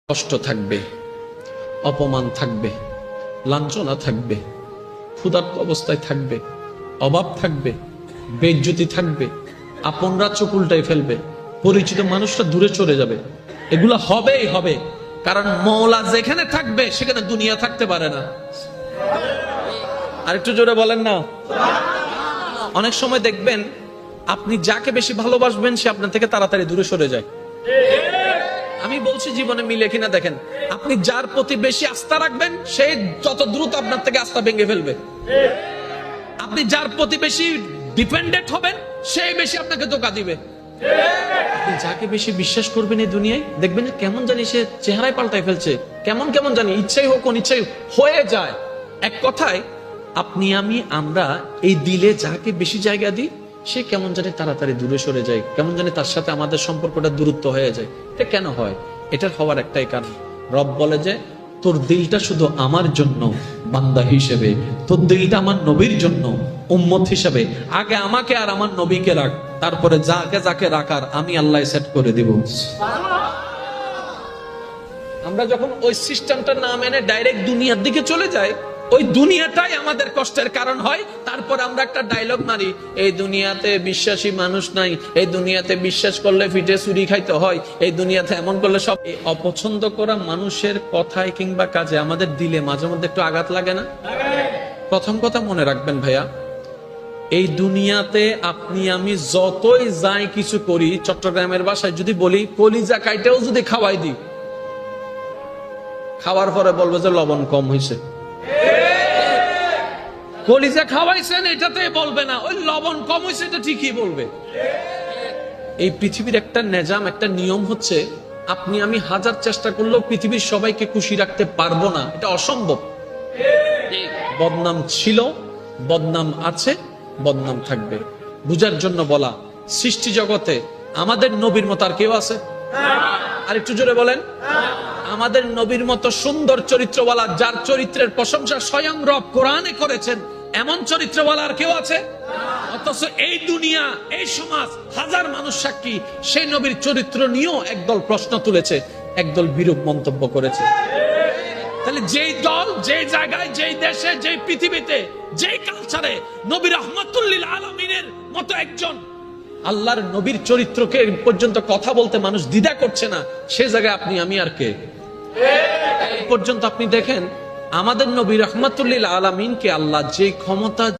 কষ্ট থাকবে, অপমান থাকবে, লাঞ্ছনা থাকবে, ক্ষুধার্ত অবস্থায় থাকবে, অভাব থাকবে, বেইজ্জতি থাকবে, আপনরা চোখ উল্টাই ফেলবে, পরিচিত মানুষরা দূরে চলে যাবে। এগুলো হবেই হবে, কারণ মওলা যেখানে থাকবে সেখানে দুনিয়া থাকতে পারে না। আরেকটু জোরে বলেন না। অনেক সময় দেখবেন আপনি যাকে বেশি ভালোবাসবেন সে আপনার থেকে তাড়াতাড়ি দূরে সরে যায়। আমি বলছি জীবনে মিলে কিনা দেখেন, আপনি যার প্রতি বেশি আস্থা রাখবেন সে যত দ্রুত আপনার থেকে আস্থা ভেঙে ফেলবে। আপনি যার প্রতি বেশি ডিপেন্ডেন্ট হবেন সেই বেশি আপনাকে ধোঁকা দিবে। আপনি যাকে বেশি বিশ্বাস করবেন এই দুনিয়ায় দেখবেন কেমন জানি সে চেহারায় পাল্টাই ফেলছে, কেমন কেমন জানি ইচ্ছাই হোক অনিচ্ছাই হয়ে যায়। এক কথায় আপনি আমরা এই দিলে যাকে বেশি জায়গা দিই সে কেমন জানি তাড়াতাড়ি দূরে সরে যায়, কেমন জানি তার সাথে আমাদের সম্পর্কটা দূরত্ব হয়ে যায়। এটা কেন হয়? এটার হওয়ার একটাই কারণ, রব বলে যে তোর দিলটা শুধু আমার জন্য বান্দা হিসেবে, তোর দিলটা আমার নবীর জন্য উম্মত হিসেবে, আগে আমাকে আর আমার নবীকে রাখ, তারপরে যাকে যাকে রাখার আমি আল্লাহ সেট করে দিব। আমরা যখন ওই সিস্টেমটা না মেনে ডাইরেক্ট দুনিয়ার দিকে চলে যাই, ওই দুনিয়াটাই আমাদের কষ্টের কারণ হয়। তারপর আমরা একটা ডায়লগ মারি, এই দুনিয়াতে বিশ্বাসী মানুষ নাই, এই দুনিয়াতে বিশ্বাস করলে ফিটে চুরি খাইতে হয়, এই দুনিয়াতে এমন করলে সব। এই অপছন্দ করা মানুষের কথায় কিংবা কাজে আমাদের দিলে মাঝে মধ্যে একটু আঘাত লাগে না? প্রথম কথা মনে রাখবেন ভাইয়া, এই দুনিয়াতে আপনি আমি যতই যাই কিছু করি, চট্টগ্রামের ভাষায় যদি বলি কলিজা কাইটেও যদি খাওয়াই দিই, খাওয়ার পরে বলবে যে লবণ কম হয়েছে। কলিজা খাওয়াইছেন এটাতে বলবে না, ওই লবণ কম হয়েছে এটা ঠিকই বলবে। এই পৃথিবীর একটা নিজাম, একটা নিয়ম হচ্ছে আপনি আমি হাজার চেষ্টা করলেও পৃথিবীর সবাইকে খুশি রাখতে পারবো না, এটা অসম্ভব। বদনাম ছিল, বদনাম আছে, বদনাম থাকবে। বুঝার জন্য বলা, সৃষ্টি জগতে আমাদের নবীর মতো আর কেউ আছে? আর একটু জোরে বলেন। আমাদের নবীর মতো সুন্দর চরিত্রওয়ালা, যার চরিত্রের প্রশংসা স্বয়ং রব কোরআনে করেছেন, এমন চরিত্রওয়ালা আর কেউ আছে? অথচ এই দুনিয়া, এই সমাজ, হাজার মানুষ সাক্ষী সেই নবীর চরিত্র নিয়েও একদল প্রশ্ন তুলেছে, একদল বিরূপ মন্তব্য করেছে। তাহলে যেই দল, যেই জায়গায়, যেই দেশে, যেই পৃথিবীতে, যেই কালচারে নবী রাহমাতুল লিল আলামিনের মতো একজন আল্লাহর নবীর চরিত্রকে পর্যন্ত কথা বলতে মানুষ দ্বিধা করছে না, সে জায়গায় আপনি আমি আর কে? এই পর্যন্ত আপনি দেখেন আমাদের নবী রাহমাতুল লিল আলামিনকে আল্লাহ যে ক্ষমতা